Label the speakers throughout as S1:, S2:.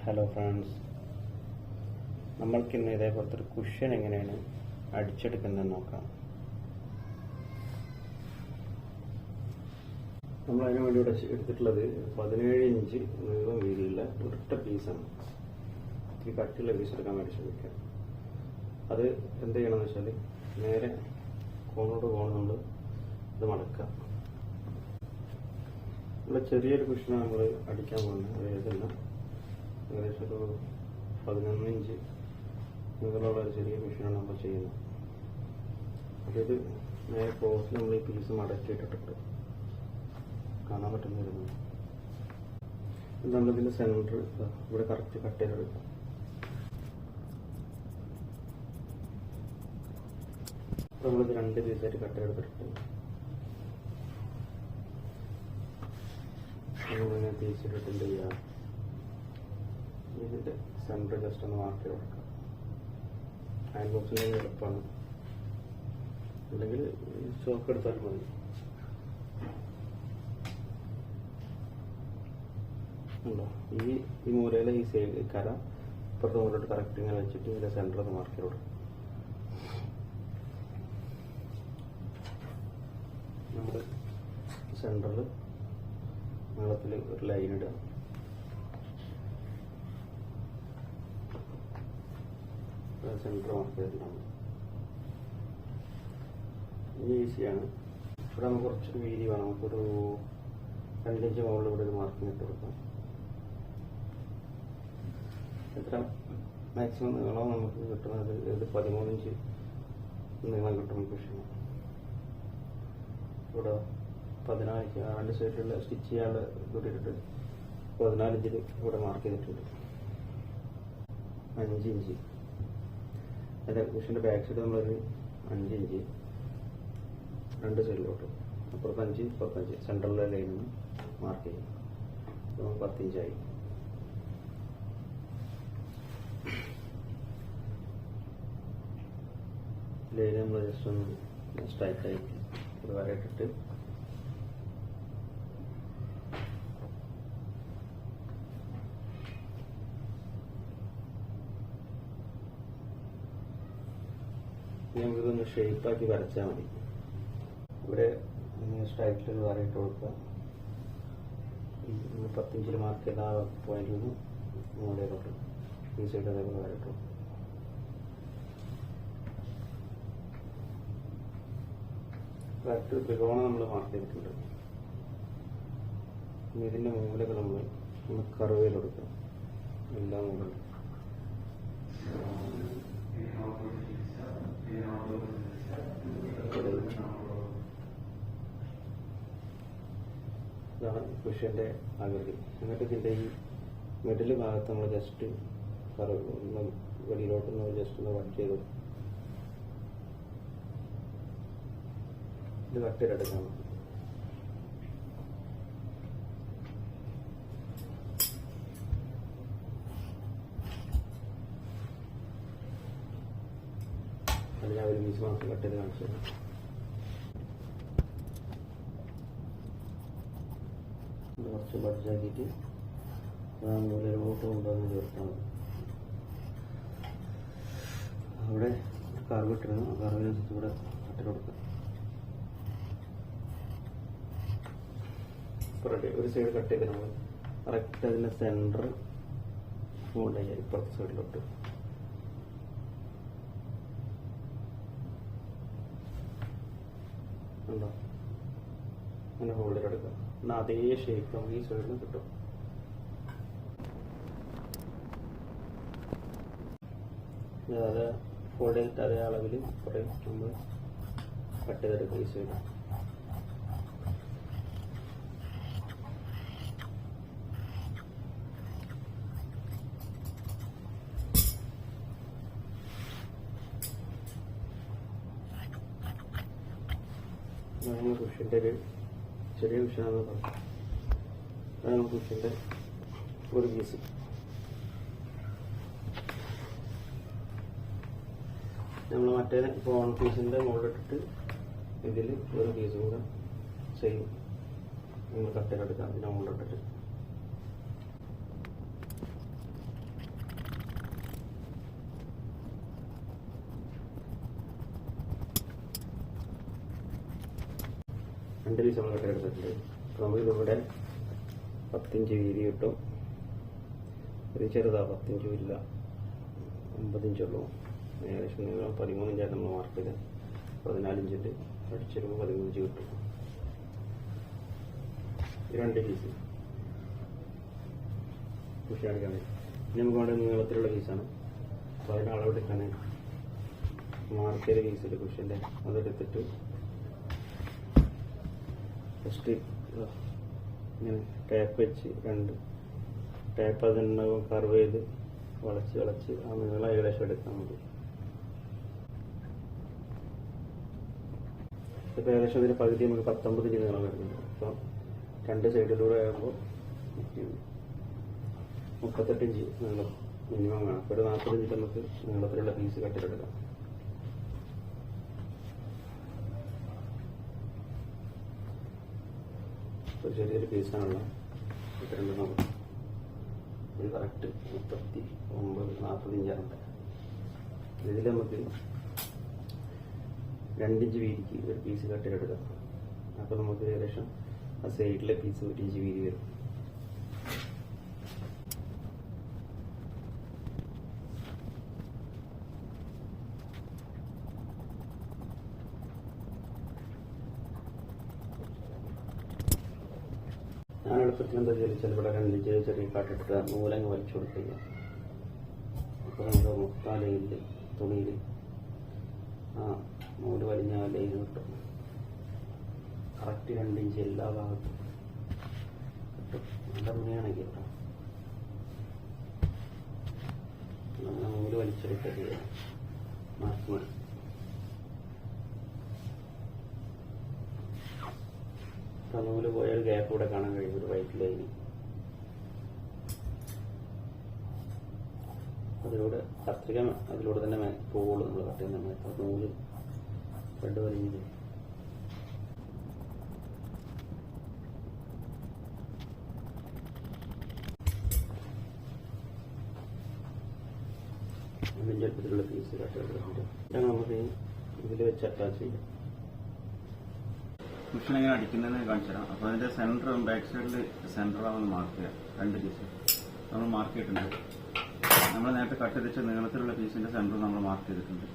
S1: Hello friends, നമ്മൾക്കിന്ന് ഇതേപോലത്തെ ഒരു cushion എങ്ങനെയാണ് അടിച്ചെടുക്കുന്നതെന്ന് നോക്കാം. നമ്മൾ അതിനു വേണ്ടി ഇവിടെ എടുത്തിട്ടുള്ളത് 17 ഇഞ്ച് നീളം വീതിയുള്ള ഒരൊറ്റ പീസാണ്. ഈ കട്ടിയുള്ള പീസ് എടുക്കാൻ വേണ്ടി ശ്രമിക്കാം. അത് എന്ത് ചെയ്യണമെന്ന് വെച്ചാൽ നേരെ കോണോട് കോൺ നമ്മൾ ഇത് മടക്കുക. ഇവിടെ ചെറിയൊരു കുഷ്യനാണ് നമ്മൾ അടിക്കാൻ പോകുന്നത്. അതായത് ഏകദേശം ഒരു 11 ഇഞ്ച് നീളമുള്ള ഒരു ചെറിയ കുഷ്യനാണ് നമ്മൾ ചെയ്യുന്നത്. അതായത് നേരെ ക്ലോസിൽ നമ്മൾ ഈ പീസ് മടക്കിയിട്ടിട്ടുണ്ട് കാണാൻ പറ്റുന്നിരുന്നു. നമ്മളിതിൻ്റെ സെൻറ്റർ ഇവിടെ കറക്റ്റ് കട്ട് ചെയ്തെടുക്കാം. നമ്മളിത് 2 പീസായിട്ട് കട്ട് ചെയ്തെടുത്തിട്ടുണ്ട്. നമ്മളിങ്ങനെ പീസിട്ടിട്ട് എന്ത് ചെയ്യാം, ഇതിൻ്റെ സെൻറ്റർ ജസ്റ്റ് ഒന്ന് മാർക്ക് ചെയ്ത് കൊടുക്കാം. അയൺ ബോക്സിൻ്റെ എളുപ്പമാണ്, അല്ലെങ്കിൽ ചോക്ക് എടുത്താലും മതി. ഉണ്ടോ ഈ മൂലയിലെ ഈ സൈഡ് കര ഇപ്പുറത്തെ മുകളിലോട്ട് കറക്റ്റ് ഇങ്ങനെ വെച്ചിട്ട് ഇതിൻ്റെ സെൻറ്റർ ഒന്ന് മാർക്ക് ചെയ്ത് കൊടുക്കും. നമ്മൾ സെൻറ്ററിൽ നീളത്തിൽ ഒരു ലൈൻ ഇടുക. സെൻറ്റർ മാർക്ക് ചെയ്തിട്ടാണ് ഇനി ഈസിയാണ്. ഇവിടെ നമുക്ക് കുറച്ചൊരു വീതി വേണം. നമുക്കൊരു 2 ഇഞ്ച് മുകളിൽ ഇവിടെ ഒരു മാർക്കിങ് ഇട്ട് കൊടുക്കാം. എത്ര മാക്സിമം നീളം നമുക്ക് കിട്ടുന്നത്, ഇത് 13 ഇഞ്ച് നീളം കിട്ടും കുഷ്യന്. ഇവിടെ 14 2 സൈഡിലുള്ള സ്റ്റിച്ച് ചെയ്യാനുള്ള കൂട്ടിയിട്ടിട്ട് 14 ഇഞ്ചിൽ ഇവിടെ മാർക്ക് ചെയ്തിട്ടുണ്ട്. 5 ഇഞ്ച് അതിൻ്റെ കുഷ്യൻ്റെ ബാക്ക് സൈഡ് നമ്മളൊരു 5 ഇഞ്ച് 2 സൈഡിലോട്ട്, അപ്പുറത്ത് 5 ഇപ്പുറത്ത് 5 സെൻട്രലിലെ ലൈനിൽ മാർക്ക് ചെയ്യും. അപ്പോൾ 10 ഇഞ്ചായി. ലൈൻ നമ്മൾ ജസ്റ്റ് ഒന്ന് സ്ട്രൈറ്റായി ഒരു വര ഇട്ടിട്ട് നമുക്കിതൊന്ന് ഷേപ്പാക്കി വരച്ചാൽ മതി. ഇവിടെ സ്ട്രൈറ്റിൽ വര ഇട്ട് കൊടുക്കുക. 10 ഇഞ്ചിൽ മാർക്ക് ചെയ്ത ആ പോയിന്റിൽ നിന്ന് മുകളിലോട്ട് ഈ സൈഡ് അതേപോലെ വര ഇട്ടു. കറക്റ്റ് ത്രികോണം നമ്മൾ മാർക്ക് ചെയ്തിട്ടുണ്ട്. ഇനി ഇതിൻ്റെ മൂലകൾ നമ്മൾ ഒന്ന് കർവേൽ കൊടുക്കുക. എല്ലാ മൂലകളും ഇതാണ് കുഷ്യൻ്റെ ആകൃതി. എന്നിട്ട് ഇതിൻ്റെ ഈ മിഡിൽ ഭാഗത്ത് നമ്മൾ ജസ്റ്റ് വെളിയിലോട്ടൊന്ന് ജസ്റ്റ് ഒന്ന് കട്ട് ചെയ്തു. ഇത് കട്ട് ചെയ്തെടുക്കാം. അത് ഞാൻ ഒരു പീസ് മാത്രം കട്ട് ചെയ്ത് കാണിച്ചു തരാം. കുറച്ച് ബഡ്ജാക്കിയിട്ട് മൂലയിലോട്ട് കൊണ്ടുവന്ന് ചേർത്താൽ മതി. അവിടെ കർവ് ഇട്ടിരുന്നു. ആ കർവിനനുസരിച്ച് ഇവിടെ കട്ട് കൊടുക്കാം. ഒരു സൈഡ് കട്ട് ചെയ്ത് നമ്മൾ കറക്റ്റ് അതിൻ്റെ സെൻറ്റർ ഫോൾഡ് ചെയ്യാം. ഇപ്പുറത്തെ സൈഡിലോട്ട് ഉണ്ടോ, അങ്ങനെ ഹോൾഡ് ചെയ്തെടുക്കാം. എന്നാൽ അതേ ഷേപ്പ് നമുക്ക് ഈ സൈഡിൽ കിട്ടും. അത് ഫോൾഡ് ചെയ്തിട്ട് അതേ അളവിൽ കുറേ നമ്മൾ കട്ട് ചെയ്തെടുക്കാം. ഈ സൈഡ് നമ്മൾ കുഷ്യൻ്റെ ഒരു ചെറിയ കുഷ്യനാണെന്ന് പറഞ്ഞു. അതാണ് കുഷ്യൻ്റെ ഒരു പീസ്. നമ്മൾ മറ്റേ കോൺ പീസിൻ്റെ മുകളിലിട്ടിട്ട് ഇതിൽ ഒരു പീസ് കൂടെ സെയിം നിങ്ങൾ കട്ടയിലെടുക്കാം. അതിൻ്റെ മുകളിലിട്ടിട്ട് 2 പീസ് നമ്മൾ കട്ടെടുത്തിട്ടുണ്ട്. അപ്പോൾ നമ്മളിതിവിടെ 10 ഇഞ്ച് വീതി കിട്ടും. ഇത് ചെറുതാണ്, 10 ഇഞ്ചും ഇല്ല, 9 ഇഞ്ചുള്ളൂ. ഏകദേശം നിങ്ങൾ 13 ഇഞ്ചായിട്ട് നമ്മൾ മാർക്ക് ചെയ്ത് 14 ഇഞ്ചിൻ്റെ അടിച്ചെടുക്കുമ്പോൾ 13 ഇഞ്ച് കിട്ടും. 2 പീസ് കുഷി അടിക്കാൻ ഇനി നമുക്ക് വേണ്ട നീളത്തിലുള്ള പീസാണ്. അപ്പോൾ അതിൻ്റെ അളവെടുക്കാൻ മാർക്ക് ചെയ്ത പീസിൽ കുഷിൻ്റെ അതെടുത്തിട്ട് ഫസ്റ്റ് ഇങ്ങനെ ടാപ്പ് വെച്ച് 2 ടാപ്പ് അതിൻ്റെ കർവ് ചെയ്ത് വളച്ച് ആ നീളം ഏകദേശം എടുക്കാൻ മതി. ഇപ്പോൾ ഏകദേശം ഇതിന് പകുതി നമുക്ക് 19 ഇഞ്ച് നീളം വരുന്നുണ്ട്. അപ്പോൾ 2 സൈഡിലൂടെ ആകുമ്പോൾ 38 ഇഞ്ച് നീളം മിനിമം വേണം. അപ്പോൾ ഒരു 40 ഇഞ്ച് നമുക്ക് നീളത്തിലുള്ള പീസ് കട്ടിലെടുക്കാം. ഒരു ചെറിയൊരു പീസാണുള്ള 32 നമുക്ക് ഇത് കറക്റ്റ് 39-40 ഇഞ്ചാണ്. ഇതിൽ നമുക്ക് 2 ഇഞ്ച് വീതിക്ക് ഒരു പീസ് കട്ടിലെടുക്കാം. അപ്പോൾ നമുക്ക് ഏകദേശം ആ സൈഡിലെ പീസ് 1 ഇഞ്ച് വീതി വരും. ഞാൻ എളുപ്പത്തിൽ എന്താ ചിലവിടെ 2 ഇഞ്ച് ചെറിയ കാട്ടിട്ട് നൂലങ്ങ് വലിച്ചു കൊടുക്കുക. അപ്പോൾ നമ്മുടെ മുക്കാലയിൽ തുണിയിൽ ആ നൂല് വലിഞ്ഞ ലൈൻ കിട്ടും. കറക്റ്റ് 2 ഇഞ്ച് എല്ലാ ഭാഗത്തും കിട്ടും. നല്ല തുണിയാണെങ്കിൽ കേട്ടോ. നമ്മൾ നൂല് വലിച്ചെടുക്കുക മാർക്ക് നൂല് പോയാൽ ഗ്യാപ്പ് കൂടെ കാണാൻ കഴിയും, ഒരു വൈറ്റ് ലൈന്. അതിലൂടെ കത്രിക അതിലൂടെ തന്നെ പോകുള്ളൂ. നമ്മൾ കട്ട് ചെയ്യുന്ന സമയത്ത് നൂല് ത്രെഡ് വലിഞ്ഞത് അതിൻ്റെ എളുപ്പത്തിലുള്ള പീസ് കട്ട് ചെയ്തിട്ടുണ്ട്. നമുക്ക് ഇതിൽ വെച്ച് അറ്റാച്ച് ചെയ്യാം. മിഷൻ എങ്ങനെ അടിക്കുന്നതെന്ന് കാണിച്ചു തരാം. അപ്പോൾ അതിൻ്റെ സെൻറ്റർ ബാക്ക് സൈഡിൽ സെൻറ്ററാണെന്ന് മാർക്ക് ചെയ്യാം. 2 പീസ് നമ്മൾ മാർക്ക് ചെയ്തിട്ടുണ്ട്. നമ്മൾ നേരത്തെ കട്ട് ചെയ്തിച്ച നീളത്തിലുള്ള പീസിൻ്റെ സെൻറ്റർ നമ്മൾ മാർക്ക് ചെയ്തിട്ടുണ്ട്.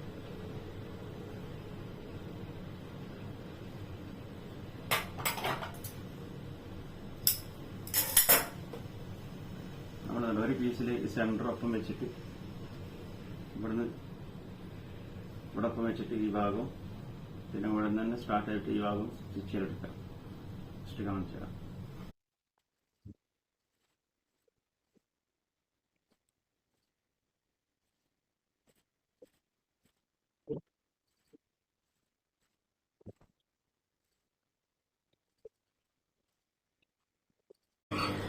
S1: നമ്മൾ ഒരു പീസിൽ സെൻറ്റർ ഒപ്പം വെച്ചിട്ട് ഇവിടെ ഒപ്പം വെച്ചിട്ട് ഈ ഭാഗം പിന്നെ ഇവിടെ നിന്ന് തന്നെ സ്റ്റാർട്ട് ആയിട്ട് ഈ ഭാഗം സ്റ്റിച്ച് ചെയ്തെടുക്കാം. സ്റ്റിച്ച് കാണിച്ചു തരാം.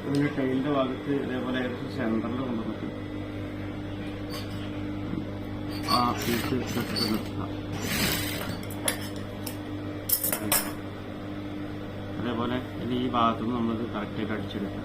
S1: ഇതിന്റെ ടൈലിന്റെ ഭാഗത്ത് ഇതേപോലെ ഏകദേശം സെന്ററിൽ കൊണ്ടുവന്നിട്ട് ആ പീസ് കെട്ടിട്ട് നിർത്താം. അതേപോലെ ഇനി ഈ ഭാഗത്തുനിന്ന് നമ്മളിത് കറക്റ്റായിട്ട് അടിച്ചെടുക്കാം.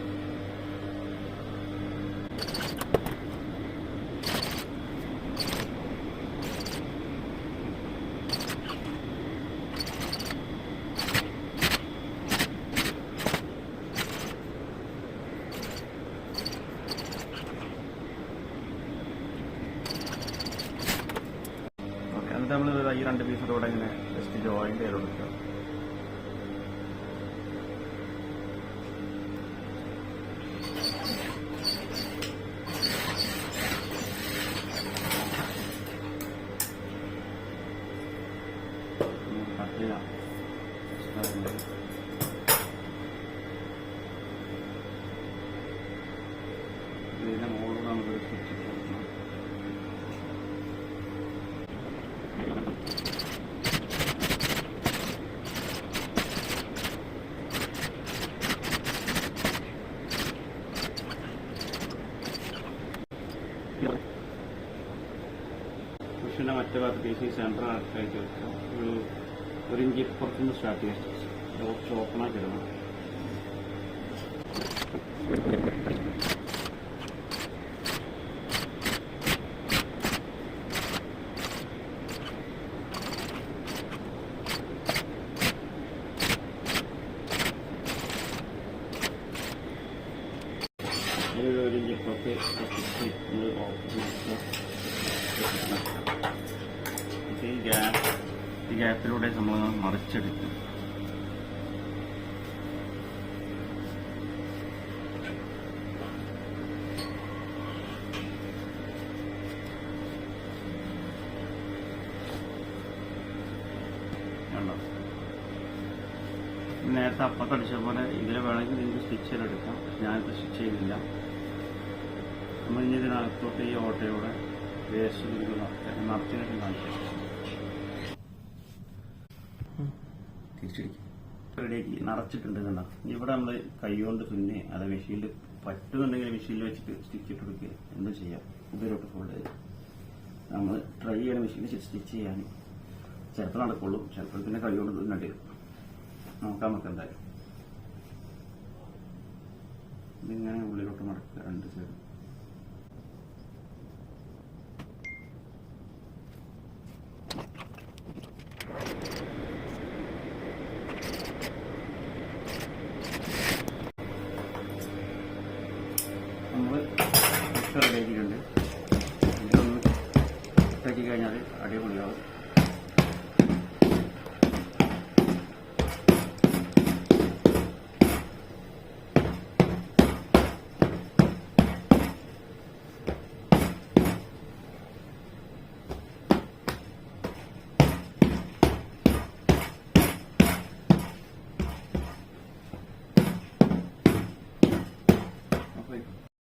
S1: ഓക്കെ, എന്നിട്ട് നമ്മൾ ഈ 2 പീസിലൂടെ ഇങ്ങനെ ജസ്റ്റ് ജോയിൻ ചെയ്ത് കൊടുക്കുക. ഇതിന്റെ മുകളിൽ നമുക്ക് സ്റ്റിച്ച് കൊടുക്കണം. കുഷന്റെ മറ്റേ ഭാഗത്ത് പീസ് സെൻറ്റർ ആക്കി വെക്കുക. ഒരു ഇഞ്ച് പുറത്തുനിന്ന് സ്റ്റാർട്ട് ചെയ്യാം. കുറച്ച് ഓപ്പണാക്കി ഇടണം. ഒരു ജിപ്പൊക്കെ ഈ ഗ്യാപ്പിലൂടെ നമ്മൾ മറിച്ചെടുക്കും. നേരത്തെ അപ്പത്തടിച്ച പോലെ ഇതിൽ വേണമെങ്കിൽ നിങ്ങൾക്ക് സ്റ്റിച്ച് ചെയ്തെടുക്കാം. ഞാനിപ്പോൾ സ്റ്റിച്ച് ചെയ്യുന്നില്ല. നമ്മൾ ഇനി ഇതിനകത്തോട്ട് ഈ ഓട്ടയോടെ വേസ്റ്റ് നിറച്ചിട്ട് കാണിക്കാം. റെഡിയാക്കി നിറച്ചിട്ടുണ്ട് കണ്ടോ. ഇവിടെ നമ്മൾ കൈ കൊണ്ട് തുന്നി അത് മെഷീനിൽ പറ്റുന്നുണ്ടെങ്കിൽ മെഷീനിൽ വെച്ചിട്ട് സ്റ്റിച്ച് ഇട്ട് കൊടുക്കുക. എന്തും ചെയ്യാം. ഇതിലോട്ട് ഫോൾഡ് ചെയ്ത് നമ്മൾ ട്രൈ ചെയ്യണ മെഷീനിൽ സ്റ്റിച്ച് ചെയ്യാൻ ചിലപ്പോൾ നടക്കുള്ളൂ, ചിലപ്പോൾ പിന്നെ കൈ കൊണ്ട് തുന്നേണ്ടി വരും. നോക്കാം നമുക്ക് എന്തായാലും. ഇതിങ്ങനെ ഉള്ളിലോട്ട് മടക്കുക രണ്ട് സൈഡ്. നമ്മൾ റെഡിയാക്കിയിട്ടുണ്ട്. ഇതൊന്ന് ഇട്ടാക്കി കഴിഞ്ഞാൽ അടിപൊളിയാവും.